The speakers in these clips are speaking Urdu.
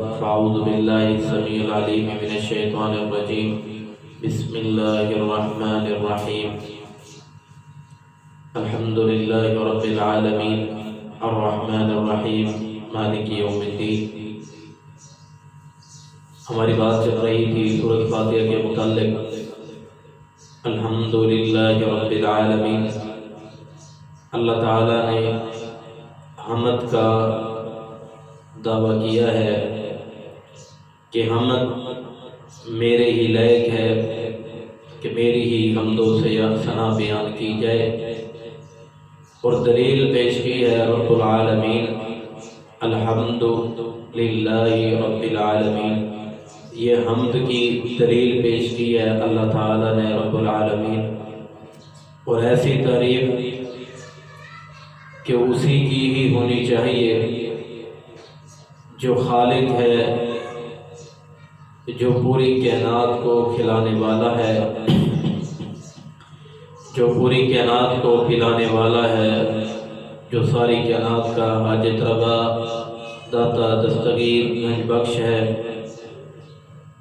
أعوذ بالله السميع العليم من الشيطان الرجيم بسم الله الرحمن الرحيم الحمد لله رب العالمين الرحمن الرحيم مالك يوم الدين۔ ہماری بات چل رہی تھی سورۃ فاتحہ کے متعلق۔ الحمد للہ رب العالمین، اللہ تعالیٰ نے حمد کا دعویٰ کیا ہے کہ حمد میرے ہی لائق ہے کہ میری ہی حمد و ثنا بیان کی جائے، اور دلیل پیش کی ہے رب العالمین الحمد للہ رب العالمین۔ یہ حمد کی دلیل پیش کی ہے اللہ تعالیٰ نے رب العالمین، اور ایسی تعریف کہ اسی کی ہی ہونی چاہیے جو خالق ہے، جو پوری کائنات کو کھلانے والا ہے، جو پوری کائنات کو کھلانے والا ہے، جو ساری کائنات کا حاجت روا، داتا، دستگیر، گنج بخش ہے۔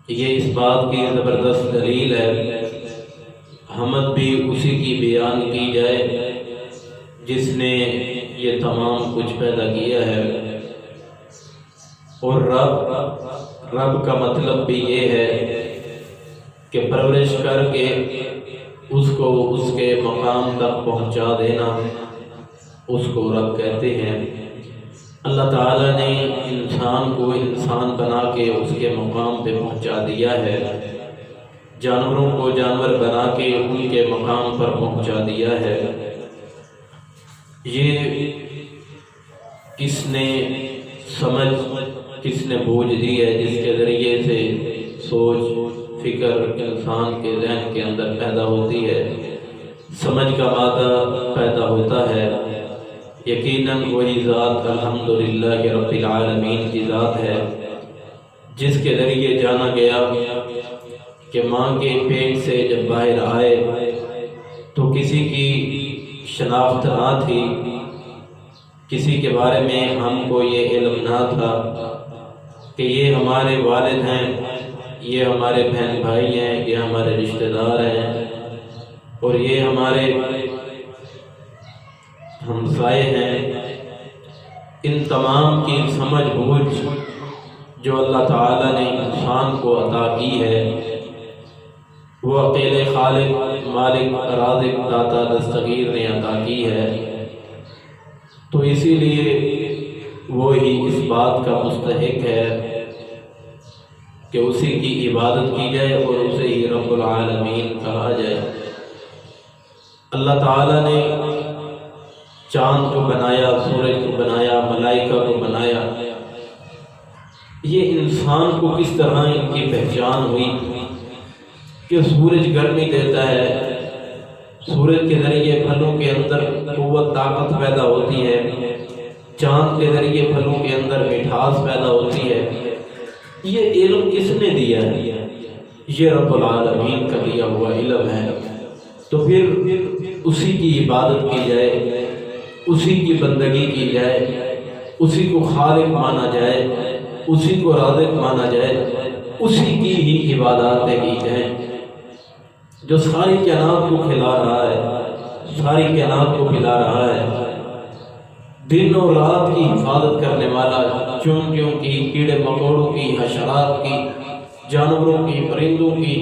یہ اس بات کی زبردست دلیل ہے حمد بھی اسی کی بیان کی جائے جس نے یہ تمام کچھ پیدا کیا ہے۔ اور رب کا مطلب بھی یہ ہے کہ پرورش کر کے اس کو اس کے مقام تک پہنچا دینا، اس کو رب کہتے ہیں۔ اللہ تعالیٰ نے انسان کو انسان بنا کے اس کے مقام پہ پہنچا دیا ہے، جانوروں کو جانور بنا کے ان کے مقام پر پہنچا دیا ہے۔ یہ کس نے سمجھ، کس نے بوجھ دی ہے جس کے ذریعے سے سوچ فکر انسان کے ذہن کے اندر پیدا ہوتی ہے، سمجھ کا مادہ پیدا ہوتا ہے۔ یقیناً وہی ذات الحمدللہ رب العالمین کی ذات ہے جس کے ذریعے جانا گیا کہ ماں کے پیٹ سے جب باہر آئے تو کسی کی شناخت نہ تھی، کسی کے بارے میں ہم کو یہ علم نہ تھا کہ یہ ہمارے والد ہیں، یہ ہمارے بہن بھائی ہیں، یہ ہمارے رشتہ دار ہیں، اور یہ ہمارے ہمسائے ہیں۔ ان تمام کی سمجھ بوجھ جو اللہ تعالیٰ نے انسان کو عطا کی ہے، وہ اکیلے خالق، مالک، رازق، داتا، دستگیر نے عطا کی ہے۔ تو اسی لیے وہی اس بات کا مستحق ہے کہ اسی کی عبادت کی جائے اور اسے ہی رب العالمین کہا جائے۔ اللہ تعالیٰ نے چاند کو بنایا، سورج کو بنایا، ملائکہ کو بنایا۔ یہ انسان کو کس طرح ان کی پہچان ہوئی کہ سورج گرمی دیتا ہے، سورج کے ذریعے پھلوں کے اندر قوت طاقت پیدا ہوتی ہے، چاند کے ذریعے پھلوں کے اندر مٹھاس پیدا ہوتی ہے۔ یہ علم کس نے دیا ہے؟ یہ رب العالمین کا دیا ہوا علم ہے۔ تو پھر اسی کی عبادت کی جائے، اسی کی بندگی کی جائے، اسی کو خالق مانا جائے، اسی کو رازق مانا جائے، اسی کی ہی عباداتیں کی جائیں۔ جو ساری کائنات کو کھلا رہا ہے، ساری کائنات کو پلا رہا ہے، دن اور رات کی حفاظت کرنے والا، چونٹیوں کی، کیڑے مکوڑوں کی، حشرات کی، جانوروں کی، پرندوں کی،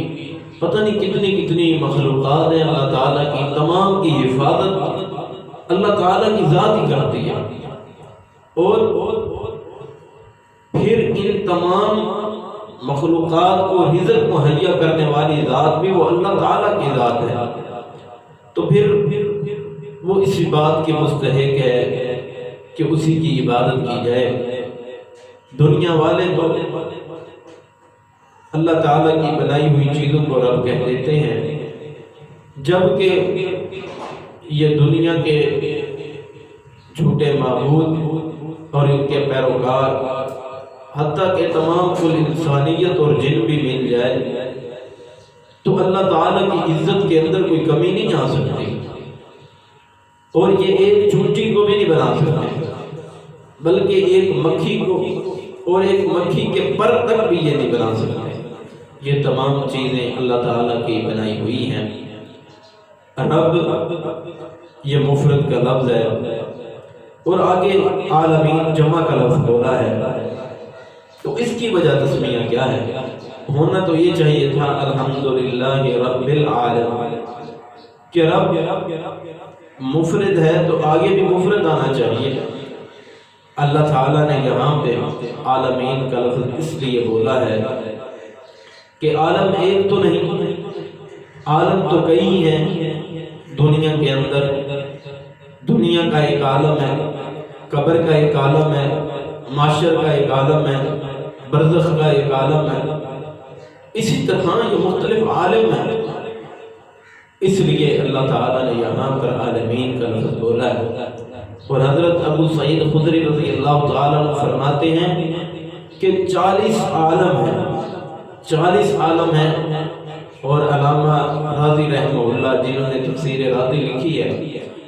پتہ نہیں کتنی کتنی مخلوقات ہیں اللہ تعالیٰ کی، تمام کی حفاظت اللہ تعالیٰ کی ذات ہی کرتی ہے۔ اور پھر ان تمام مخلوقات کو رزق مہیا کرنے والی ذات بھی وہ اللہ تعالیٰ کی ذات ہے۔ تو پھر وہ اسی بات کے مستحق ہے کہ اسی کی عبادت کی جائے۔ دنیا والے تو اللہ تعالیٰ کی بنائی ہوئی چیزوں کو رب کہہ دیتے ہیں، جبکہ یہ دنیا کے جھوٹے معبود اور ان کے پیروکار، حتیٰ کہ تمام کل انسانیت اور جن بھی مل جائے تو اللہ تعالیٰ کی عزت کے اندر کوئی کمی نہیں آ سکتی، اور یہ ایک چونٹی کو بھی نہیں بنا سکتے، بلکہ ایک مکھی کو اور ایک مکھی کے پر تک بھی یہ نہیں بنا سکتے۔ یہ تمام چیزیں اللہ تعالیٰ کی بنائی ہوئی ہیں۔ رب یہ مفرد کا لفظ ہے، اور آگے عالمین جمع کا لفظ بولا ہے، تو اس کی وجہ تسمیہ کیا ہے؟ ہونا تو یہ چاہیے تھا الحمدللہ رب العالمین، کہ رب مفرد ہے تو آگے بھی مفرد آنا چاہیے۔ اللہ تعالیٰ نے یہاں پہ عالمین کا لفظ اس لیے بولا ہے کہ عالم ایک تو نہیں، عالم تو کئی ہیں دنیا کے اندر۔ دنیا کا ایک عالم ہے، قبر کا ایک عالم ہے، معاشر کا ایک عالم ہے، برزخ کا ایک عالم ہے، اسی طرح یہ مختلف عالم ہیں۔ اس لیے اللہ تعالیٰ نے یہاں پر عالمین کا لفظ بولا ہے۔ اور حضرت ابو سعید خدری رضی اللہ تعالیٰ عنہ فرماتے ہیں کہ 40 عالم ہیں، 40 عالم ہیں۔ اور علامہ راضی رحمہ اللہ جنہوں نے تفسیر راضی لکھی ہے،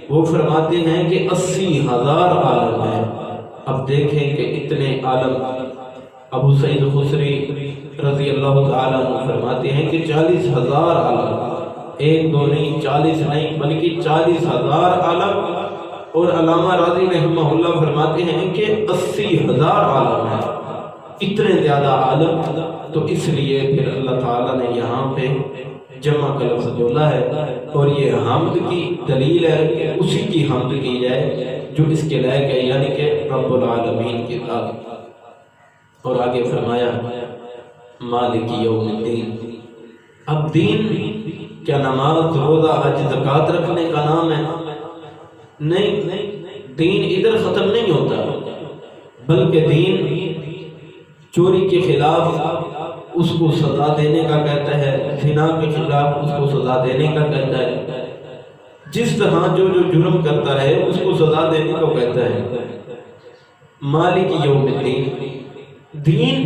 وہ فرماتے ہیں کہ 80,000 عالم ہیں۔ اب دیکھیں کہ اتنے عالم، ابو سعید خدری رضی اللہ تعالیٰ عنہ فرماتے ہیں کہ 40,000 عالم، ایک دو نہیں، 40 نہیں بلکہ 40,000 عالم۔ اور علامہ راضی رحمہ اللہ فرماتے ہیں کہ 80,000 عالم ہیں، اتنے زیادہ عالم۔ تو اس لیے پھر اللہ تعالیٰ نے یہاں پہ جمع کا لفظ بولا ہے، اور یہ حمد کی دلیل ہے کہ اسی کی حمد کی جائے جو اس کے لائق ہے، یعنی کہ رب العالمین کی ذات۔ اور آگے فرمایا مالک یوم الدین۔ اب دین کیا نماز، روزہ، حج، زکوٰۃ رکھنے کا نام ہے؟ نہیں، دین ادھر ختم نہیں ہوتا، بلکہ دین چوری کے خلاف اس کو سزا دینے کا کہتا ہے، زنا کے خلاف اس کو سزا دینے کا کہتا ہے، جس طرح جو جرم کرتا رہے اس کو سزا دینے کو کہتا ہے۔ مالک یوم الدین، دین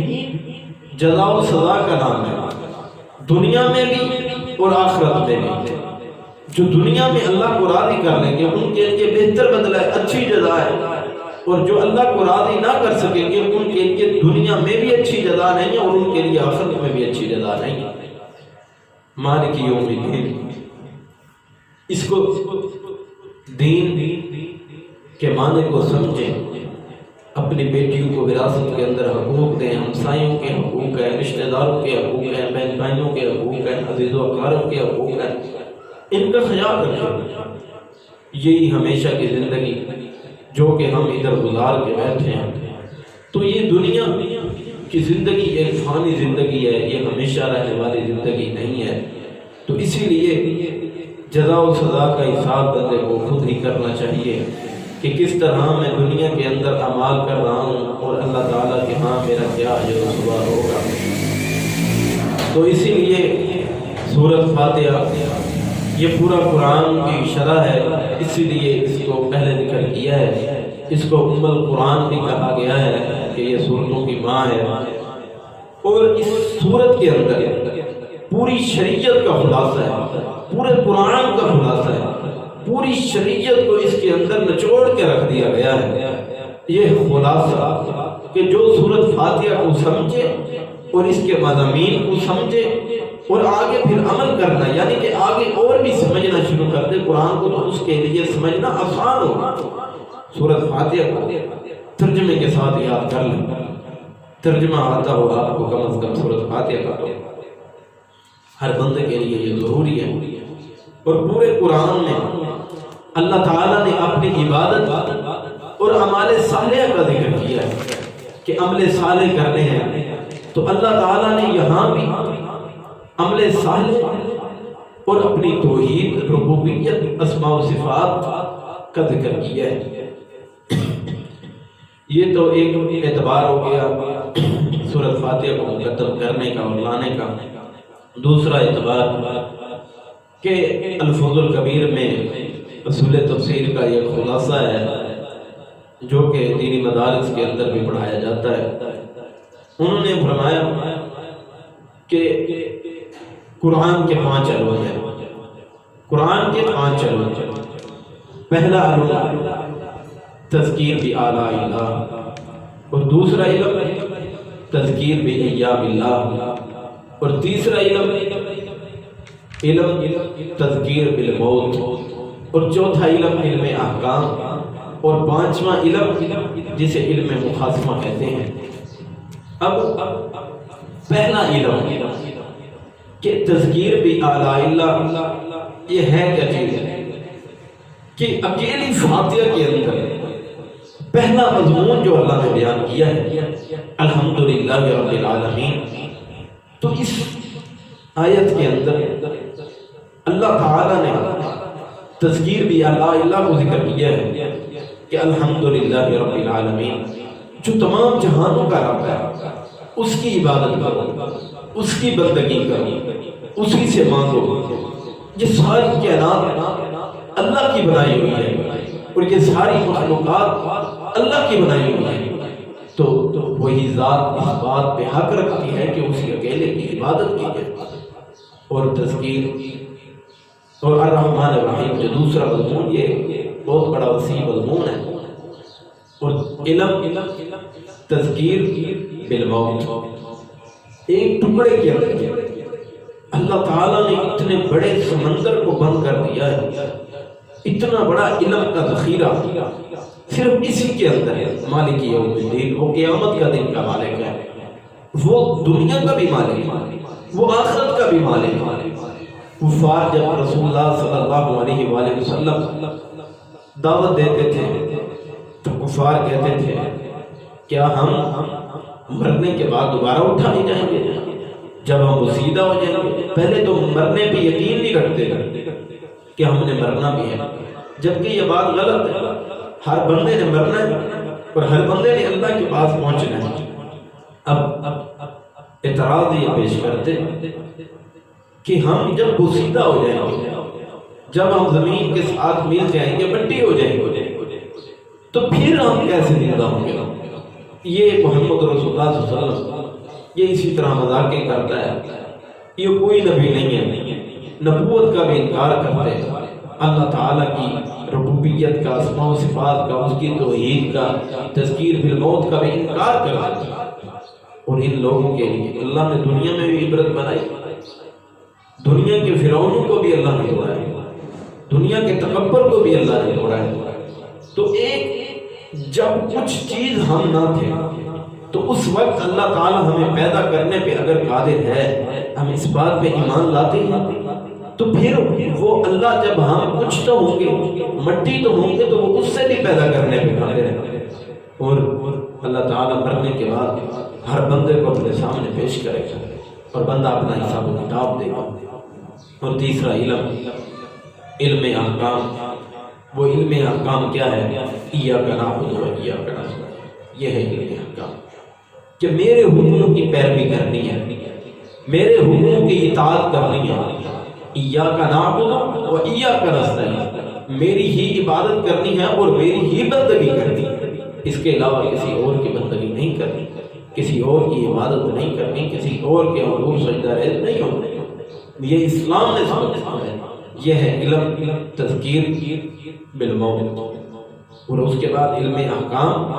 جزا و سزا کا نام ہے، دنیا میں بھی اور آخرت میں بھی۔ جو دنیا میں اللہ کو راضی کر لیں گے ان کے لیے بہتر بدلہ ہے، اچھی جزا ہے، اور جو اللہ کو راضی نہ کر سکیں گے ان کے لیے دنیا میں بھی اچھی جزا نہیں ہے، اور ان کے لیے آخرت میں بھی اچھی جزا نہیں ہے۔ مالک یوم الدین، اس کو دین کے معنی کو سمجھیں۔ اپنی بیٹیوں کو وراثت کے اندر حقوق دیں، ہمسایوں کے حقوق ہیں، رشتہ داروں کے حقوق ہیں، بہن بھائیوں کے حقوق ہیں، عزیز و اقارب کے حقوق ہیں، ان کا خیال رکھیں۔ یہی ہمیشہ کی زندگی جو کہ ہم ادھر گزار کے بیٹھے ہیں، تو یہ دنیا کی زندگی ایک فانی زندگی ہے، یہ ہمیشہ رہنے والی زندگی نہیں ہے۔ تو اسی لیے جزا و سزا کا حساب بندے کو خود ہی کرنا چاہیے کہ کس طرح میں دنیا کے اندر اعمال کر رہا ہوں اور اللہ تعالیٰ کے ہاں میرا کیا اجر و ثواب ہوگا۔ تو اسی لیے سورۃ فاتحہ یہ پورا قرآن کی شرح ہے، اسی لیے اس کو پہلے ذکر کیا ہے۔ اس کو ام القرآن بھی کہا گیا ہے کہ یہ سورتوں کی ماں ہے، اور اس سورت کے اندر پوری شریعت کا خلاصہ ہے، پورے قرآن کا خلاصہ ہے، پوری شریعت کو اس کے اندر نچوڑ کے رکھ دیا گیا ہے۔ یہ خلاصہ کہ جو سورۃ فاتحہ کو سمجھے اور اس کے مضامین کو سمجھے اور آگے پھر عمل کرنا، یعنی کہ آگے اور بھی سمجھنا شروع کر دے قرآن کو، تو اس کے لیے سمجھنا آسان ہوگا۔ سورۃ فاتحہ کو ترجمے کے ساتھ یاد کر لیں، ترجمہ آتا ہو آپ کو کم از کم سورۃ فاتحہ کا، تو ہر بندے کے لیے یہ ضروری ہے۔ اور پورے قرآن میں اللہ تعالیٰ نے اپنی عبادت اور اعمال صالحہ کا ذکر کیا ہے کہ عمل صالح کرنے ہیں، تو اللہ تعالیٰ نے یہاں بھی عمل صالح اور اپنی توحید، ربوبیت، اسماء و صفات کا ذکر کیا ہے۔ یہ تو ایک اعتبار ہو گیا سورۃ فاتحہ کو مقدم کرنے کا اور لانے کا۔ دوسرا اعتبار کہ الفضل الکبیر میں اصول تفسیر کا یہ خلاصہ ہے جو کہ دینی مدارس کے اندر بھی پڑھایا جاتا ہے۔ انہوں نے فرمایا کہ قرآن کے 5 علوم ہیں، قرآن کے 5 علوم ہیں۔ پہلا علم تذکیر بھی اعلیٰ الہ، اور دوسرا علم تذکیر بایام اللہ، اور تیسرا علم تذکیر بالموت، اور چوتھا علم احکام، اور پانچواں علم جسے علم مخاصمہ کہتے ہیں۔ اب پہلا علم کہ تذکیر بآلاء اللہ، یہ ہے کیا چیز ہے کہ اکیلی فاتحہ کے اندر پہلا مضمون جو اللہ نے بیان کیا ہے الحمدللہ رب العالمین، تو اس آیت کے اندر اللہ تعالی نے تذکیر بآلاء اللہ کو ذکر کیا ہے کہ الحمدللہ رب العالمین، جو تمام جہانوں کا رب ہے، اس کی عبادت کرو، اس کی بندگی کرو، اسی سے مانگو۔ یہ ساری کائنات اللہ کی بنائی ہوئی ہے، اور یہ ساری مخلوقات اللہ کی بنائی ہوئی ہے، تو وہی ذات اس بات پہ حق رکھتی ہے کہ اسی اکیلے کی عبادت کی جائے۔ اور تذکیر اور الرحمن الرحیم جو دوسرا مضمون، یہ بہت بڑا وسیع مضمون ہے۔ اور علم تذکیر بالموت، ایک ٹکڑے کے اندر اللہ تعالیٰ نے اتنے بڑے سمندر کو بند کر دیا ہے، اتنا بڑا علم کا ذخیرہ صرف اسی کے اندر ہے۔ مالک یوم الدین، وہ قیامت کا دن کا مالک ہے، وہ دنیا کا بھی مالک ہے، وہ آخرت کا بھی مالک ہے۔ کفار جب رسول اللہ صلی اللہ علیہ وآلہ وسلم دعوت دیتے تھے تو کفار کہتے تھے کیا ہم مرنے کے بعد دوبارہ اٹھائے جائیں گے جب ہم وسیدہ ہو جائیں گے؟ پہلے تو مرنے پہ یقین نہیں رکھتے کہ ہم نے مرنا بھی ہے، جبکہ یہ بات غلط ہے۔ ہر بندے نے مرنا ہے اور ہر بندے نے اللہ کے پاس پہنچنا ہے۔ اب اعتراض یہ پیش کرتے کہ ہم جب وسیدہ ہو جائیں گے، جب ہم زمین کے ساتھ مل جائیں گے، مٹی ہو جائیں گے، تو پھر ہم کیسے زندہ ہوں گے؟ یہ محمد رسول اللہ صلی اللہ علیہ وسلم یہ اسی طرح مذاقیں کرتا ہے، یہ کوئی نبی نہیں ہے، نبوت کا بھی انکار کرتے ہیں، اللہ تعالیٰ کی ربوبیت کا، اسماء و صفات کا، اس کی توحید کا، تذکیر بالموت کا بھی انکار کرتے ہیں۔ اور ان لوگوں کے لیے اللہ نے دنیا میں بھی عبرت بنائی، دنیا کے فرعونوں کو بھی اللہ نے توڑا ہے، دنیا کے تکبر کو بھی اللہ نے توڑا ہے۔ تو ایک جب کچھ چیز ہم نہ تھے تو اس وقت اللہ تعالیٰ ہمیں پیدا کرنے پہ اگر قادر ہے، ہم اس بات پہ ایمان لاتے ہیں، تو پھر وہ اللہ جب ہم کچھ تو ہوں گے، مٹی تو ہوں گے، تو وہ اس سے بھی پیدا کرنے پہ قادر ہے۔ اور اللہ تعالیٰ مرنے کے بعد ہر بندے کو اپنے سامنے پیش کرے گا اور بندہ اپنا حساب و کتاب دے گا۔ اور تیسرا علم احکام، وہ علم احکام کیا ہے؟ ایاک نعبد و ایاک نستعین، یہ ہے علم احکام کہ میرے حکموں کی پیروی کرنی ہے، میرے حکموں کی اطاعت کرنی ہے۔ ایاک نعبد و ایاک نستعین، میری ہی عبادت کرنی ہے اور میری ہی بندگی کرنی ہے، اس کے علاوہ کسی اور کی بندگی نہیں کرنی، کسی اور کی عبادت نہیں کرنی، کسی اور کے حضور سجدہ ریز نہیں ہونے۔ یہ اسلام نے سمجھا ہے، یہ ہے علم تذکیر بالموت۔ اور اس کے بعد علم احکام،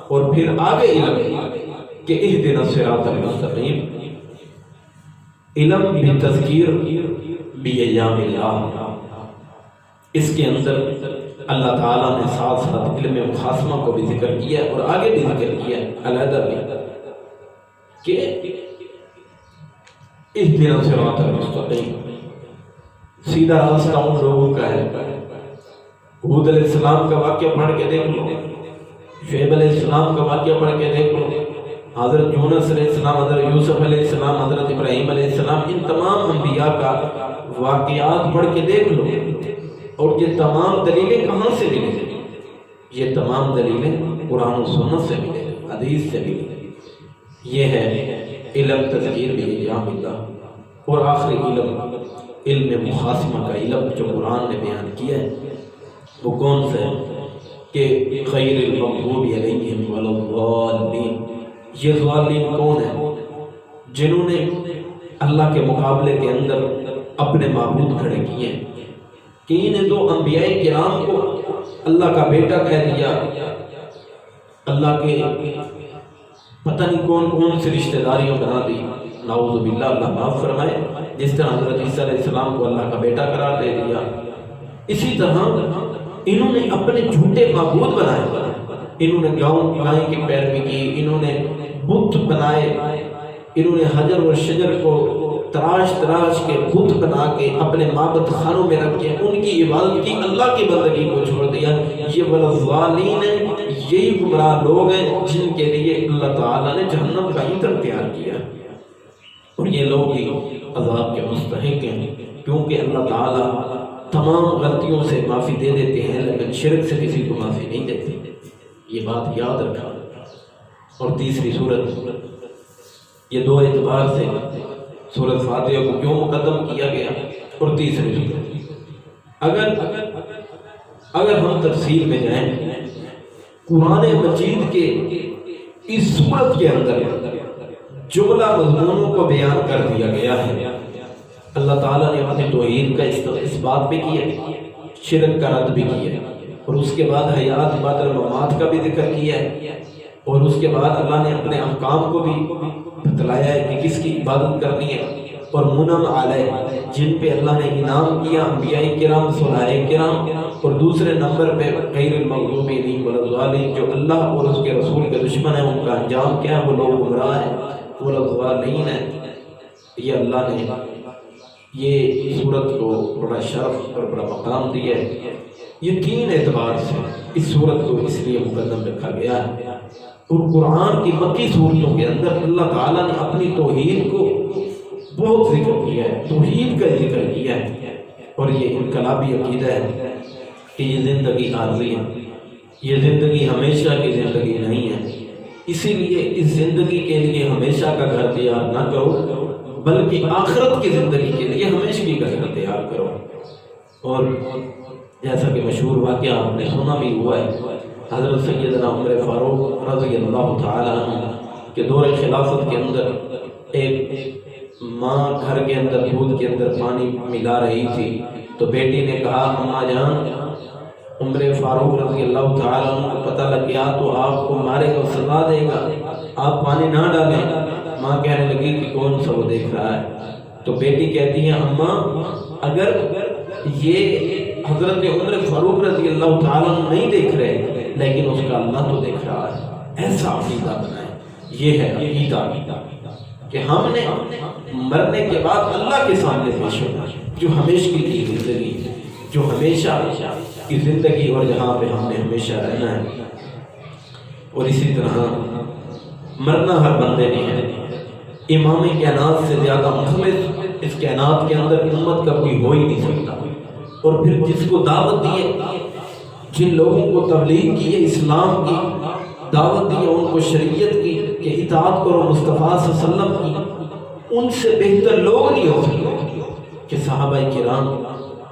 اور پھر آگے علم کہ اہدنا الصراط المستقیم، علم بالتذکیر بایام اللہ۔ اس کے اندر اللہ تعالیٰ نے ساتھ ساتھ علم مخاصمہ کو بھی ذکر کیا اور آگے بھی ذکر کیا علیحدہ بھی کہ اہدنا الصراط المستقیم، سیدھا راستہ ان لوگوں کا ہے۔ ہود علیہ السلام کا واقعہ پڑھ کے دیکھ لو، شعیب علیہ السلام کا واقعہ پڑھ کے دیکھ لو، حضرت یونس علیہ السلام، حضرت یوسف علیہ السلام، حضرت ابراہیم علیہ السلام، ان تمام انبیاء کا واقعات پڑھ کے دیکھ لو۔ اور یہ تمام دلیلیں کہاں سے ملیں؟ یہ تمام دلیلیں قرآن و سنت سے ملیں، حدیث سے ملیں۔ یہ ہے علم تذکیر بایام اللہ۔ اور آخری علم مخاصمہ کا علم جو قرآن نے بیان کیا ہے وہ کون سا ہے کہ غیر المغضوب علیہم ولا الضالین۔ یہ ضالین کون ہیں؟ جنہوں نے اللہ کے مقابلے کے اندر اپنے معبود کھڑے کیے ہیں، کہ انہیں دو انبیاء کرام کو اللہ کا بیٹا کہہ دیا، اللہ کے پتہ نہیں کون کون سے رشتہ داریوں بنا دی، نعوذ باللہ، اللہ معاف فرمائے۔ جس طرح حضرت عیسیٰ علیہ السلام کو اللہ کا بیٹا قرار دے دیا، اسی طرح انہوں نے اپنے جھوٹے معبود بنائے، انہوں نے گائے کی پیروی کی، انہوں نے بت بنائے، انہوں نے حجر و شجر کو تراش کے بت بنا کے اپنے معبد خانوں میں رکھ کے ان کی عبادت کی، اللہ کی بندگی کو چھوڑ دیا۔ یہ والظالین ہیں، یہی گمراہ لوگ ہیں جن کے لیے اللہ تعالیٰ نے جہنم کا ایندھن تیار کیا، اور یہ لوگ ہی عذاب کے مستحق ہیں، کیونکہ اللہ تعالیٰ تمام غلطیوں سے معافی دے دیتے ہیں لیکن شرک سے کسی کو معافی نہیں دیتے، یہ بات یاد رکھا۔ اور تیسری صورت، یہ دو اعتبار سے سورۃ فاتحہ کو کیوں مقدم کیا گیا، اور تیسری صورت، اگر ہم تفصیل میں جائیں، قرآن مجید کے اس صورت کے اندر جملہ مضمونوں کو بیان کر دیا گیا ہے۔ اللہ تعالیٰ نے اپنی توحید کا اس بات بھی کیا، شرک کا رد بھی کیا، اور اس کے بعد حیات بعد الممات کا بھی ذکر کیا ہے، اور اس کے بعد اللہ نے اپنے احکام کو بھی بتلایا ہے کہ کس کی عبادت کرنی ہے، اور منعم علیہ جن پہ اللہ نے انعام کیا، انبیاء کرام، صلحاء کرام، اور دوسرے نمبر پہ غیر المغضوب علیہم ولا الضالین، جو اللہ اور اس کے رسول کے دشمن ہیں، ان کا انجام کیا ہے، وہ لوگ گمراہ ہیں، وہ لوگ ضالین ہیں۔ یہ اللہ نے یہ صورت کو بڑا شرف اور بڑا مقام دیا ہے۔ یہ تین اعتبار سے اس صورت کو اس لیے مقدم رکھا گیا ہے، اور قرآن کی مکی صورتوں کے اندر اللہ تعالیٰ نے اپنی توحید کو بہت ذکر کیا ہے، توحید کا ذکر کیا ہے، اور یہ انقلابی عقیدہ ہے کہ یہ زندگی عارضی ہے، یہ زندگی ہمیشہ کی زندگی نہیں ہے، اسی لیے اس زندگی کے لیے ہمیشہ کا گھر تیار نہ کرو، بلکہ آخرت کی زندگی کے لیے ہمیشگی کا گھر تیار کرو۔ اور جیسا کہ مشہور واقعہ آپ نے سنا بھی ہوا ہے، حضرت سیدنا عمر فاروق رضی اللہ تعالیٰ عنہ کے دور خلافت کے اندر ایک ماں گھر کے اندر دودھ کے اندر پانی ملا رہی تھی، تو بیٹی نے کہا، اماں جان، عمر فاروق رضی اللہ تعالیٰ عنہ کو پتہ لگ گیا تو آپ کو مارے گا، سزا دے گا، آپ پانی نہ ڈالیں۔ ماں کہنے لگی کہ کون سا وہ دیکھ رہا ہے؟ تو بیٹی کہتی ہے، اماں اگر یہ حضرت عمر فاروق رضی اللہ تعالیٰ عنہ نہیں دیکھ رہے، لیکن اس کا اللہ تو دیکھ رہا ہے۔ ایسا عقیدہ بنائے، یہ ہے عقیدہ کہ ہم نے مرنے کے بعد اللہ کے سامنے پیش ہونا، جو ہمیشہ کی زندگی، جو ہمیشہ کی زندگی، اور جہاں پہ ہم نے ہمیشہ رہنا ہے۔ اور اسی طرح مرنا ہر بندے نے ہے، امام کائنات سے زیادہ مخلص اس کائنات کے اندر امت کا کوئی ہو ہی نہیں سکتا۔ اور پھر جس کو دعوت دیے، جن لوگوں کو تبلیغ کی ہے، اسلام کی دعوت دی، ان کو شریعت کی کہ اطاعت کرو مصطفیٰ صلی اللہ علیہ وسلم کی، ان سے بہتر لوگ نہیں ہو سکتے کہ صحابہ کرام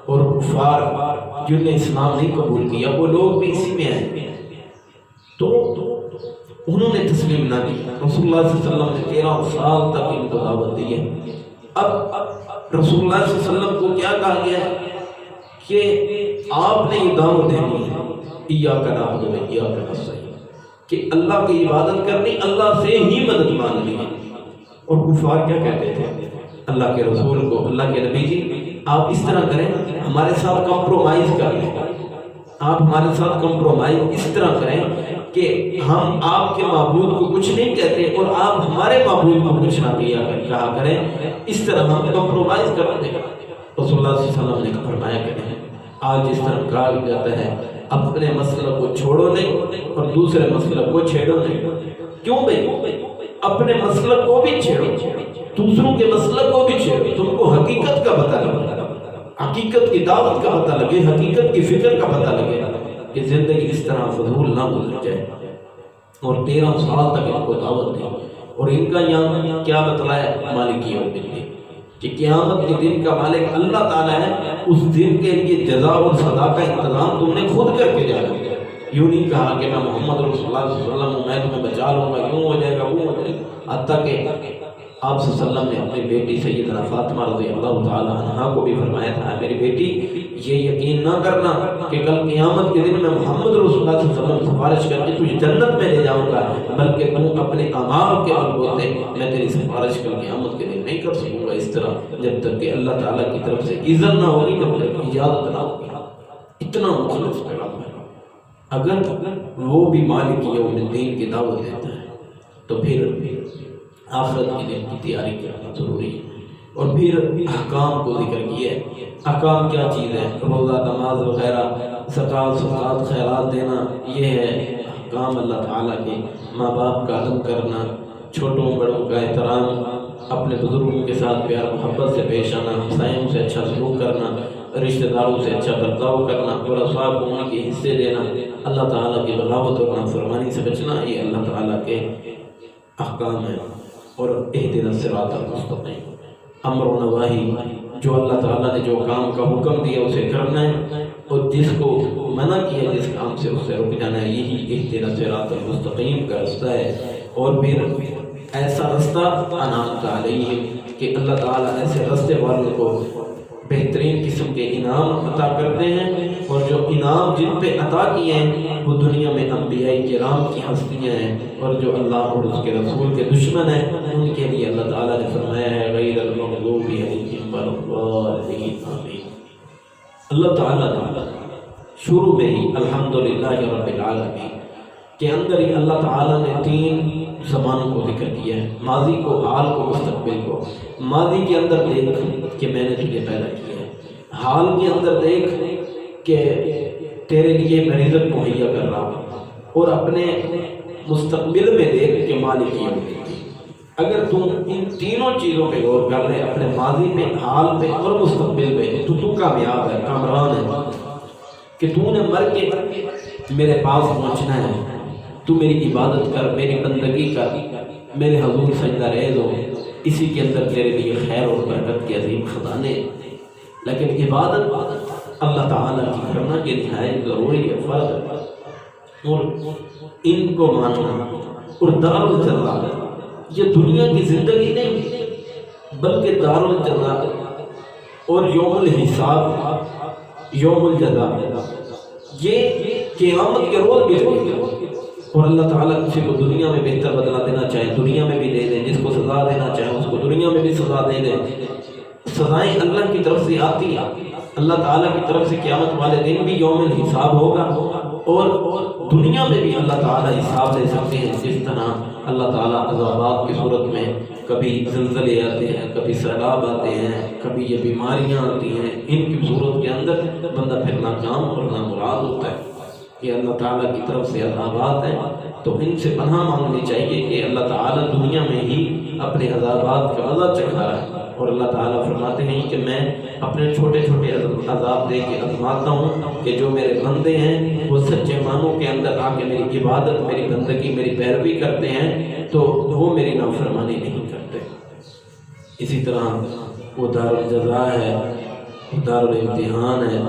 اور کفار جن نے اسلام نہیں قبول کیا، وہ لوگ بھی اسی میں آئے، تو انہوں نے تسلیم نہ کیا۔ رسول اللہ صلی اللہ علیہ وسلم نے 13 سال تک ان کو دعوت دی ہے۔ اب رسول اللہ صلی اللہ علیہ وسلم کو کیا کہا گیا ہے کہ آپ نے یہ دعوت دینی ہے، ایاک نعبد و ایاک نستعین، کہ اللہ کی عبادت کرنی، اللہ سے ہی مدد مانگنی ہے۔ اور کفار کیا کہتے تھے اللہ کے رسول کو، اللہ کے نبی جی آپ اس طرح کریں، ہمارے ساتھ کمپرومائز کر لیں، آپ ہمارے ساتھ کمپرومائز اس طرح کریں کہ ہم آپ کے معبود کو کچھ نہیں کہتے اور آپ ہمارے معبود کو کچھ نہ کہا کریں، اس طرح ہم کمپرومائز کر دیں۔ رسول اللہ صلی اللہ علیہ وسلم نے فرمایا کہ آج اس طرح کہا جاتا ہے، اپنے مسئلہ کو چھوڑو نہیں اور دوسرے مسئلہ کو چھیڑو نہیں۔ کیوں بھائی؟ اپنے مسئلہ کو بھی چھیڑو، دوسروں کے مسئلہ کو بھی چھیڑو، تم کو حقیقت کا پتہ لگے، حقیقت کی دعوت کا پتہ لگے، حقیقت کی فکر کا پتہ لگے کہ زندگی اس طرح فضول نہ گزر جائے۔ اور 13 سال تک ان کو دعوت دی، اور ان کا یہاں کیا بتلایا؟ مالک یوم الدین، کہ قیامت کے دن کا مالک اللہ تعالیٰ ہے، اس دن کے لیے جزا اور سزا کا انتظام تم نے خود کر کے جانا۔ یوں نہیں کہا کہ میں محمد رسول اللہ صلی اللہ علیہ وسلم میں تمہیں بچا لوں گا، یوں ہو جائے گا، وہ ہو جائے گا، حتیٰ کہ آپ صلی اللہ علیہ وسلم نے اپنی بیٹی سیدنا فاطمہ رضی اللہ تعالیٰ عنہا کو بھی فرمایا تھا میری بیٹی یہ یقین نہ کرنا کہ کل قیامت کے دن میں محمد رسول اللہ صلی اللہ علیہ وسلم سفارش کر کے تجھے جنت میں لے جاؤں گا، بلکہ تو اپنے اعمال کے بلبوتے میں تیری سفارش کل قیامت کے دن نہیں کر سکوں گا اس طرح جب تک کہ اللہ تعالیٰ کی طرف سے اذن نہ ہوگی، جب تک اجازت نہ ہوگی۔ اتنا مخلص پیغام ہے۔ اگر وہ بھی مالک یوم الدین کی دعوت دیتا ہے تو پھر آخرت کے دن کی تیاری کرنا ضروری ہے۔ اور پھر احکام کو ذکر کیا ہے۔ احکام کیا چیز ہے؟ روزہ، نماز وغیرہ، زکوٰۃ، صدقات، خیرات دینا، یہ ہے احکام اللہ تعالیٰ کے۔ ماں باپ کا ادب کرنا، چھوٹوں بڑوں کا احترام، اپنے بزرگوں کے ساتھ پیار محبت سے پیش آنا، ہمسایوں سے اچھا سلوک کرنا، رشتہ داروں سے اچھا برتاؤ کرنا، ورثاء کو ان کے حصے دینا، اللہ تعالیٰ کی بغاوت اور نافرمانی سے بچنا، یہ اللہ تعالیٰ کے احکام ہیں۔ اور اہدنا الصراط المستقیم، امر و نواہی، جو اللہ تعالیٰ نے جو کام کا حکم دیا اسے کرنا ہے، اور جس کو منع کیا جس کام سے اس سے رک جانا ہے، یہی اہدنا الصراط المستقیم کا رستہ ہے۔ اور پھر ایسا رستہ انعمت علیہم کہ اللہ تعالیٰ ایسے رستے والوں کو بہترین قسم کے انعام عطا کرتے ہیں، اور جو انعام جن پہ عطا کیے ہیں وہ دنیا میں انبیاء کرام کی ہستیاں ہیں، اور جو اللہ اور اس کے رسول کے دشمن ہیں ان کے لیے اللہ تعالیٰ نے فرمایا ہے غیر المغضوب علیہم ولا الضالین، آمین۔ اللہ تعالیٰ نے شروع میں ہی الحمدللہ رب العالمین کے اندر ہی اللہ تعالیٰ نے 3 زمانوں کو ذکر کیا ہے، ماضی کو، حال کو، مستقبل کو۔ ماضی کے اندر دیکھ کہ میں نے تجھے پیدا کیا ہے، حال کے اندر دیکھ کہ تیرے لیے میں رزق مہیا کر رہا ہوں، اور اپنے مستقبل میں دیکھ کہ مالک یوم الدین۔ اگر تم ان تینوں چیزوں پہ غور کر رہے، اپنے ماضی پہ، حال پہ اور مستقبل پہ، تو کامیاب ہے، کامران ہے، کہ تو نے مر کے میرے پاس پہنچنا ہے، تو میری عبادت کر، میری بندگی کر، میرے حضور سجدہ ریز ہو، اسی کے اندر تیرے لیے خیر اور برکت کے عظیم خزانے۔ لیکن عبادت اللہ تعالیٰ کی کرنا یہ نہایت ضروری ہے، فرض ہے، اور ان کو ماننا۔ اور دار الجزا، یہ دنیا کی زندگی نہیں بلکہ دار الجزا اور یوم الحساب، یوم الجزا، یہ قیامت کے روز بھی ہوگی۔ اور اللہ تعالیٰ کسی کو دنیا میں بہتر بدلہ دینا چاہے دنیا میں بھی دے دے، جس کو سزا دینا چاہے اس کو دنیا میں بھی سزا دے دے۔ سزائیں اللہ کی طرف سے آتی ہیں، اللہ تعالیٰ کی طرف سے قیامت والے دن بھی یوم الحساب ہوگا، اور دنیا میں بھی اللہ تعالیٰ حساب لے سکتے ہیں۔ جس طرح اللہ تعالیٰ عذابات کی صورت میں کبھی زلزلے آتے ہیں، کبھی سیلاب آتے ہیں، کبھی یہ بیماریاں آتی ہیں، ان کی صورت کے اندر بندہ پھر ناکام اور نامراد ہوتا ہے۔ یہ اللہ تعالیٰ کی طرف سے عذابات ہیں، تو ان سے پناہ مانگنی چاہیے کہ اللہ تعالیٰ دنیا میں ہی اپنے عذابات کا مزہ چکھا رہا ہے۔ اور اللہ تعالیٰ فرماتے ہیں کہ میں اپنے چھوٹے چھوٹے عذاب دے کے آزماتا ہوں کہ جو میرے بندے ہیں وہ سچے معنوں کے اندر آ کے میری عبادت، میری بندگی، میری پیروی کرتے ہیں تو وہ میری نافرمانی نہیں کرتے۔ اسی طرح وہ دار الجزا ہے، وہ دار الامتحان ہے،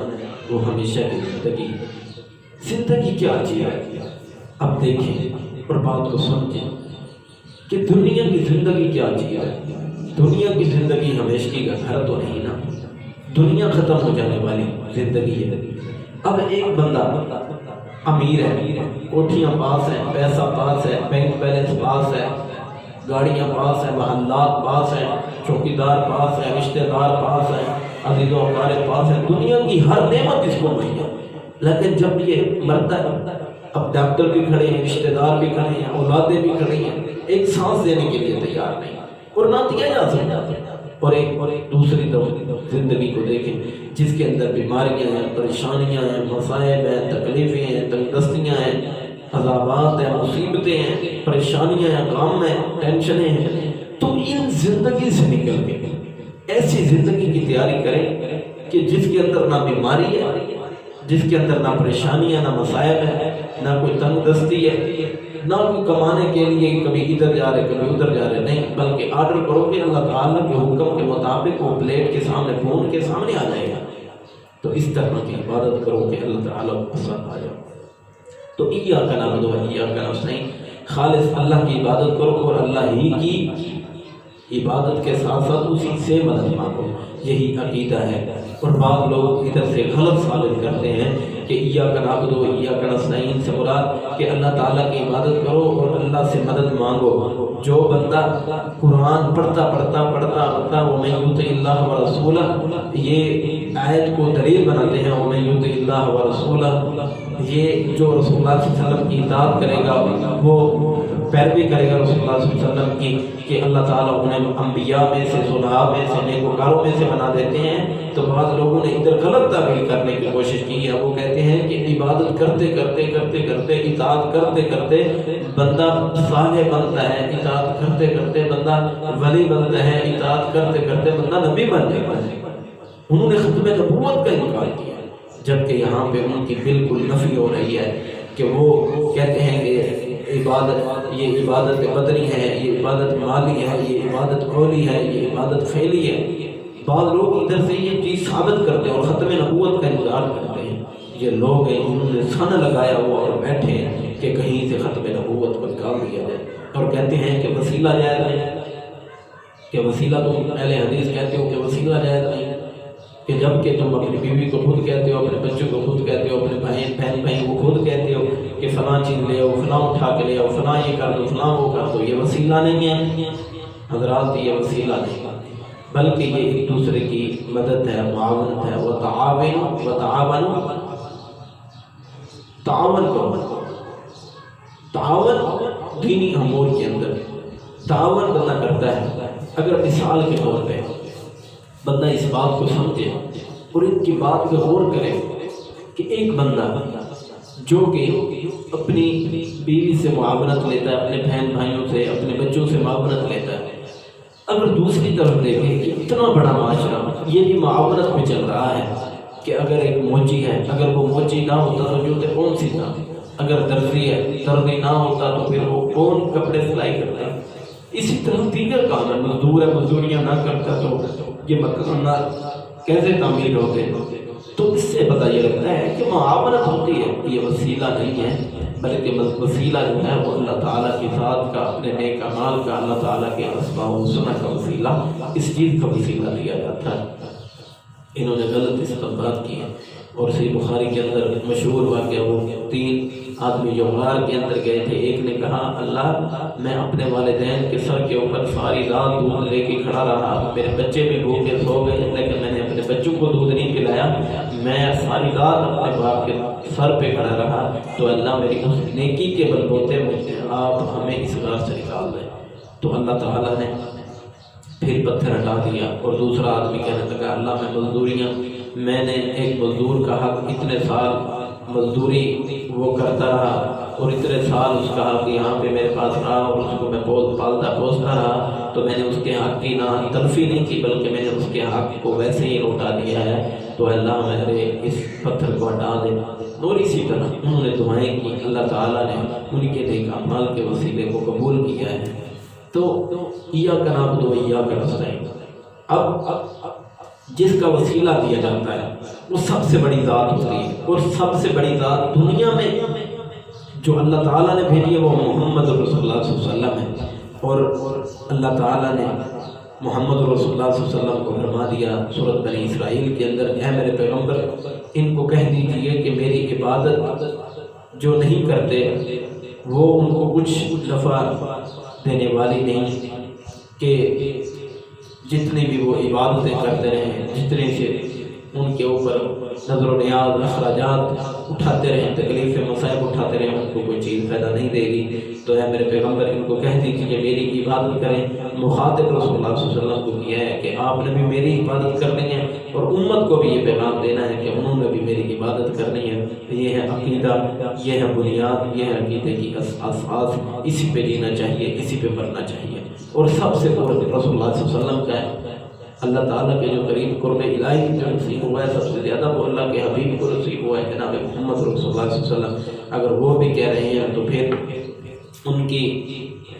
وہ ہمیشہ کی زندگی۔ زندگی کیا چیز ہے؟ اب دیکھیں اور بات کو سمجھیں کہ دنیا کی زندگی کیا چیز ہے۔ دنیا کی زندگی ہمیشگی کا گھر تو نہیں نا، دنیا ختم ہو جانے والی زندگی ہے۔ اب ایک بندہ امیر ہے، کوٹھیاں پاس ہیں، پیسہ پاس ہے، بینک بیلنس پاس ہے، گاڑیاں پاس ہیں، محلات پاس ہیں، چوکیدار پاس ہے، رشتہ دار پاس ہیں، عزیز و اقارب پاس ہیں، دنیا کی ہر نعمت اس کو مہیا۔ لیکن جب یہ مرتا ہے، اب ڈاکٹر بھی کھڑے ہیں، رشتہ دار بھی کھڑے ہیں، اولادیں بھی کھڑی ہیں، ایک سانس دینے کے لیے تیار نہیں، اور نہ دیا جا سکتا۔ اور ایک دوسری زندگی کو دیکھیں جس کے اندر بیماریاں ہیں، پریشانیاں ہیں، مصائب ہیں، تکلیفیں ہیں، تنگ دستیاں ہیں، عذابات ہیں، مصیبتیں ہیں، پریشانیاں ہیں، غم ہیں، ٹینشنیں ہیں۔ تو ان زندگی سے نکل کے ایسی زندگی کی تیاری کریں کہ جس کے اندر نہ بیماری ہے، جس کے اندر نہ پریشانیاں، نہ مصائب ہے، نہ کوئی تنگ دستی ہے، نہ کوئی کمانے کے لیے کبھی ادھر جا رہے کبھی ادھر جا رہے، نہیں، بلکہ آرڈر کرو کہ اللہ تعالیٰ کے حکم کے مطابق وہ پلیٹ کے سامنے، فون کے سامنے آ جائے گا۔ تو اس طرح کی عبادت کرو کہ اللہ تعالیٰ کو پسند آ جائے۔ تو ایاک نعبد و ایاک نستعین، خالص اللہ کی عبادت کرو اور اللہ ہی کی عبادت کے ساتھ ساتھ اسی سے مدد مانگو، یہی عقیدہ ہے۔ اور بعض لوگ ادھر سے غلط ثابت کرتے ہیں کہ ایاک نعبد و ایاک نستعین سے مراد کہ اللہ تعالیٰ کی عبادت کرو اور اللہ سے مدد مانگو۔ جو بندہ قرآن پڑھتا وَمَن یُطِعِ اللَّهَ وَرَسُولَهُ، یہ آیت کو دلیل بناتے ہیں، وَمَن یُطِعِ اللَّهَ وَرَسُولَهُ، یہ جو رسول اللہ صلی اللہ علیہ وسلم کی اطاعت کرے گا، وہ پیروی کرے گا رسول اللہ صلی اللہ علیہ وسلم کی، کہ اللہ تعالیٰ انہیں انبیاء میں سے، صلحاء میں سے، نیکوکاروں میں سے بنا دیتے ہیں۔ تو بعض لوگوں نے ادھر غلط تعبیر کرنے کی کوشش کی ہے، وہ کہتے ہیں کہ عبادت کرتے اطاعت کرتے بندہ صالح بنتا ہے، اطاعت کرتے بندہ ولی بنتا ہے، اطاعت کرتے بندہ نبی بن جاتا ہے۔ انہوں نے ختم نبوت کا انکار کیا، جبکہ یہاں پہ ان کی بالکل نفی ہو رہی ہے کہ وہ کہتے ہیں کہ یہ عبادت بدنی ہے، یہ عبادت مالی ہے، یہ عبادت قولی ہے، یہ عبادت فعلی ہے۔ بعض لوگ ادھر سے یہ چیز ثابت کرتے ہیں اور ختم نبوت کا انکار کرتے ہیں۔ یہ لوگ ہیں انہوں نے سن لگایا ہوا اور بیٹھے ہیں کہ کہیں سے ختم نبوت کو نکال دیا جائے، اور کہتے ہیں کہ وسیلہ جائز ہے، کہ وسیلہ تم اہل حدیث کہتے ہو کہ وسیلہ جائز نہیں، کہ جب کہ تم اپنی بیوی کو خود کہتے ہو، اپنے بچوں کو خود کہتے ہو، اپنے بہن کو خود کہتے ہو کہ فلاں چیز لے آؤ، فلاں اٹھا کے لے آؤ، فلاں یہ کر دو، فلاں وہ کر دو، یہ وسیلہ نہیں ہے حضرات، یہ وسیلہ نہیں، بلکہ یہ ایک دوسرے کی مدد ہے، معاونت ہے۔ تعاون دینی امور کے اندر تعاون بندہ کرتا ہے۔ اگر مثال کے طور پہ بندہ اس بات کو سمجھے اور ان کی بات پہ غور کرے کہ ایک بندہ جو کہ اپنی بیوی سے معاونت لیتا ہے، اپنے بہن بھائیوں سے، اپنے بچوں سے معاونت لیتا ہے، اگر دوسری طرف دیکھیں کہ اتنا بڑا معاشرہ یہ بھی معاونت میں چل رہا ہے کہ اگر ایک موچی ہے، اگر وہ موچی نہ ہوتا تو جو کون سی تھا، اگر درزی ہے، درزی نہ ہوتا تو پھر وہ کون کپڑے سلائی کرتا ہے، اسی طرح دیگر کام ہے، مزدور ہے، مزدوریاں نہ کرتا تو یہ مکان کیسے تعمیر ہوتے۔ تو اس سے پتہ یہ لگتا ہے کہ معاونت ہوتی ہے، یہ وسیلہ نہیں ہے، بلکہ وسیلہ جو ہے وہ اللہ تعالیٰ کی ذات کا، اپنے نیک اعمال کا، اللہ تعالیٰ کے اسماء و حسنی کا وسیلہ، اس چیز کا وسیلہ لیا جاتا ہے۔ انہوں نے غلط استنباط کی ہے، اور صحیح بخاری کے اندر مشہور واقعہ وہ 3 آدمی جو غار کے اندر گئے تھے، ایک نے کہا اللہ میں اپنے والدین کے سر کے اوپر ساری رات دودھ لے کے کھڑا رہا، میرے بچے بھی بھوکے سو گئے لیکن میں نے اپنے بچوں کو دودھ نہیں پلایا، میں ساری رات اپنے باپ کے سر پہ کھڑا رہا، تو اللہ میری اس نیکی کے بلبوتے مجھے آپ ہمیں اس غار سے نکال دیں۔ تو اللہ تعالیٰ نے پھر پتھر ہٹا دیا، اور دوسرا آدمی کہنے لگا اللہ میں نے ایک مزدور کا حق اتنے سال مزدوری وہ کرتا رہا، اور اتنے سال اس کا حق یہاں پہ میرے پاس رہا، اور اس کو میں پالتا پوستا رہا، تو میں نے اس کے حق کی نہ تلفی نہیں کی بلکہ میں نے اس کے حق کو ویسے ہی لوٹا دیا ہے، تو اللہ میرے اس پتھر کو ہٹا دے۔ اور اسی طرح انہوں نے دعائیں کی، اللہ تعالیٰ نے ان کے نیک اعمال کے وسیلے کو قبول کیا ہے۔ تو ایاک نعبد و ایاک نستعین، اب جس کا وسیلہ دیا جاتا ہے وہ سب سے بڑی ذات ہوتی ہے، اور سب سے بڑی ذات دنیا میں جو اللہ تعالیٰ نے بھیجی ہے وہ محمد رسول اللہ صلی اللہ علیہ وسلم ہے، اور اللہ تعالیٰ نے محمد رسول اللہ صلی اللہ علیہ وسلم کو فرما دیا سورۃ بنی اسرائیل کے اندر، اے میرے پیغمبر ان کو کہہ دیجیے کہ میری عبادت جو نہیں کرتے وہ ان کو کچھ نفع دینے والی نہیں، کہ جتنی بھی وہ عبادتیں کرتے رہیں، جتنے سے ان کے اوپر نظر و نیاز اخراجات اٹھاتے رہیں، تکلیفیں مصائب اٹھاتے رہیں، ان کو کوئی چیز فائدہ نہیں دے گی۔ تو اے میرے پیغمبر ان کو کہہ دیجیے کہ میری عبادت کریں۔ مخاطب رسول اللہ صلی اللہ علیہ وسلم کو کیا ہے کہ آپ نے بھی میری عبادت کرنی ہے، اور امت کو بھی یہ پیغام دینا ہے کہ انہوں نے بھی میری عبادت کرنی ہے۔ یہ ہے عقیدہ، یہ ہے بنیاد، یہ ہے عقیدے کی اساس، اسی پہ جینا چاہیے، اسی پہ مرنا چاہیے۔ اور سب سے قرب رسول اللہ صلی اللہ علیہ وسلم کا ہے، اللہ تعالیٰ کے جو قریب قرب الہی جو نصیب ہوا ہے سب سے زیادہ وہ اللہ کے حبیب کو نصیب ہوا ہے جناب محمد رسول اللہ صلی اللہ علیہ وسلم۔ اگر وہ بھی کہہ رہے ہیں تو پھر ان کی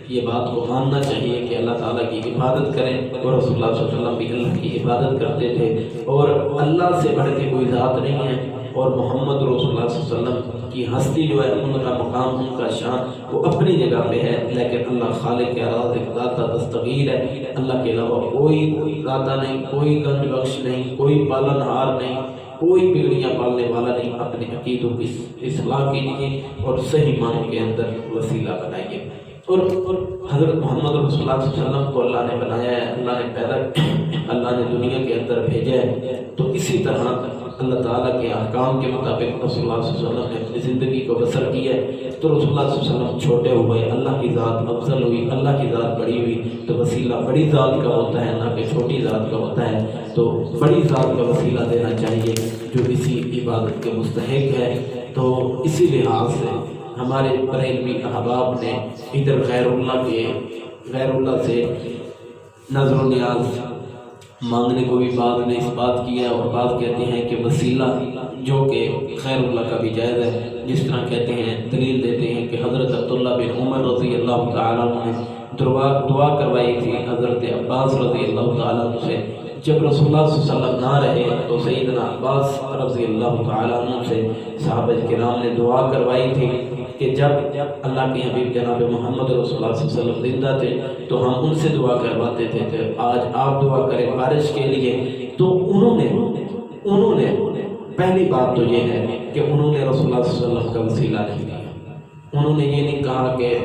یہ بات کو ماننا چاہیے کہ اللہ تعالیٰ کی عبادت کریں، اور رسول اللہ صلی اللہ علیہ وسلم بھی اللہ کی عبادت کرتے تھے، اور اللہ سے بڑھ کے کوئی ذات نہیں ہے۔ اور محمد رسول اللہ صلی اللہ علیہ وسلم کی ہستی جو ہے، ان کا مقام، ان کا شان وہ اپنی جگہ پہ ہے، لیکن اللہ خالق رازق ذاتہ دستگیر ہے، اللہ کے علاوہ کوئی داتا نہیں، کوئی گنج بخش نہیں، کوئی پالن ہار نہیں، کوئی بگڑیاں پالنے والا نہیں۔ اپنے عقیدوں کی اصلاح کیجیے اور صحیح معنوں کے اندر وسیلہ بنائیے۔ اور حضرت محمد رسول اللہ صلی اللہ علیہ وسلم کو اللہ نے بنایا ہے، اللہ نے پیدا کیا، اللہ نے دنیا کے اندر بھیجا ہے، تو اسی طرح اللہ تعالیٰ کے احکام کے مطابق رسول اللہ صلی اللہ علیہ وسلم نے اپنی زندگی کو بسر کیا ہے۔ تو رسول اللہ صلی اللہ علیہ وسلم چھوٹے ہوئے، اللہ کی ذات افضل ہوئی، اللہ کی ذات بڑی ہوئی، تو وسیلہ بڑی ذات کا ہوتا ہے، نہ کہ چھوٹی ذات کا ہوتا ہے۔ تو بڑی ذات کا وسیلہ دینا چاہیے جو اسی عبادت کے مستحق ہے۔ تو اسی لحاظ سے ہمارے بریلوی احباب نے ادھر غیر اللہ سے نظر و نیاز مانگنے کو بھی بعض نے اس بات کیا، اور بعض کہتے ہیں کہ وسیلہ جو کہ خیر اللہ کا بھی جائز ہے، جس طرح کہتے ہیں، دلیل دیتے ہیں کہ حضرت عبداللہ بن عمر رضی اللہ تعالیٰ عنہ نے دعا کروائی تھی حضرت عباس رضی اللہ تعالیٰ عنہ سے۔ جب رسول اللہ صلی اللہ علیہ وسلم نہ رہے تو سیدنا عباس رضی اللہ تعالیٰ عنہ سے صحابہ کرام نے دعا کروائی تھی کہ جب اللہ کے حبیب جناب محمد رسول اللہ صلی اللہ علیہ وسلم زندہ تھے تو ہم ان سے دعا کرواتے تھے کہ آج آپ دعا کریں بارش کے لیے۔ تو انہوں نے پہلی بات تو یہ ہے کہ انہوں نے رسول اللہ صلی اللہ علیہ وسلم کا وسیلہ نہیں دیا۔ انہوں نے یہ نہیں کہا کہ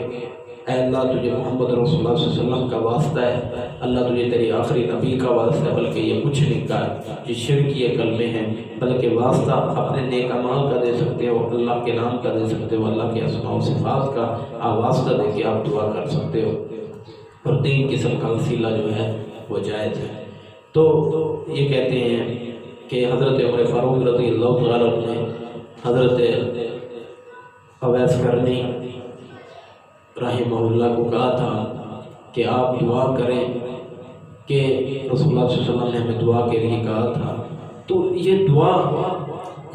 اے اللہ تجھے محمد رسول اللہ صلی اللہ علیہ وسلم کا واسطہ ہے، اللہ تجھے تیری آخری نبی کا واسطہ ہے، بلکہ یہ کچھ نہیں کہا، یہ شرکی کلمے ہیں، بلکہ واسطہ اپنے نیک اعمال کا دے سکتے ہو، اللہ کے نام کا دے سکتے ہو، اللہ کے اسماء و صفات کا واسطہ دے کے آپ دعا کر سکتے ہو، اور تین قسم کا وسیلہ جو ہے وہ جائز ہے۔ تو یہ کہتے ہیں کہ حضرت عمر فاروق رضی اللہ تعالیٰ عنہ نے حضرت اویس کرنی رحمہ اللہ کو کہا تھا کہ آپ دعا کریں، کہ رسول اللہ صلی اللہ علیہ وسلم نے ہمیں دعا کے لیے کہا تھا۔ تو یہ دعا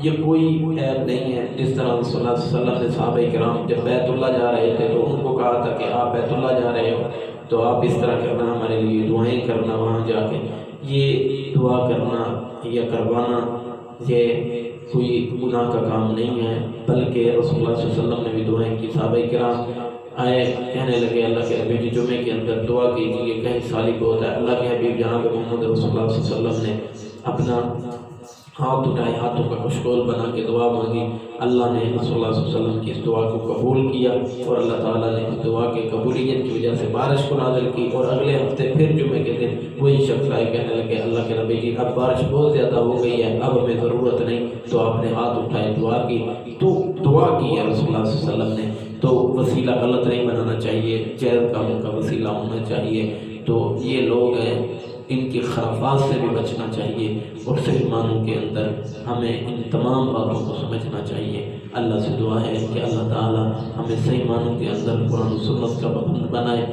یہ کوئی عیب نہیں ہے، جس طرح رسول اللہ صلی اللہ علیہ وسلم نے صحابہ کرام جب بیت اللہ جا رہے تھے تو ان کو کہا تھا کہ آپ بیت اللہ جا رہے ہو تو آپ اس طرح کرنا، ہمارے لیے دعائیں کرنا وہاں جا کے۔ یہ دعا کرنا یا کروانا یہ کوئی گناہ کا کام نہیں ہے، بلکہ رسول اللہ صلی اللہ علیہ وسلم نے بھی دعائیں کی۔ صحابہ کرام آئے کہنے لگے اللہ کے حبیب جمعے کے اندر دعا کیجیے، کہیں سالی کو ہوتا ہے۔ اللہ کے حبیب جناب محمد رسول اللہ صلی اللہ علیہ وسلم نے اپنا ہاتھ اٹھائے، ہاتھوں کا کشکول بنا کے دعا مانگی، اللہ نے رسول اللہ صلی اللہ علیہ وسلم کی اس دعا کو قبول کیا، اور اللہ تعالیٰ نے اس دعا کے قبولیت کی وجہ سے بارش کو نازل کی۔ اور اگلے ہفتے پھر جمعے کے دن وہی شخص آئے کہنے لگے اللہ کے نبی جی اب بارش بہت زیادہ ہو گئی ہے، اب ہمیں ضرورت نہیں، تو آپ نے ہاتھ اٹھائے دعا کی، تو دعا کی ہے رسول اللہ صلی اللہ علیہ وسلم نے۔ تو وسیلہ غلط نہیں بنانا چاہیے، جائز کاموں کا وسیلہ ہونا چاہیے۔ تو یہ لوگ ہیں، ان کی خرافات سے بھی بچنا چاہیے، اور صحیح معنوں کے اندر ہمیں ان تمام باتوں کو سمجھنا چاہیے۔ اللہ سے دعا ہے کہ اللہ تعالی ہمیں صحیح معنوں کے اندر قرآن و سنت کا پابند بنائے۔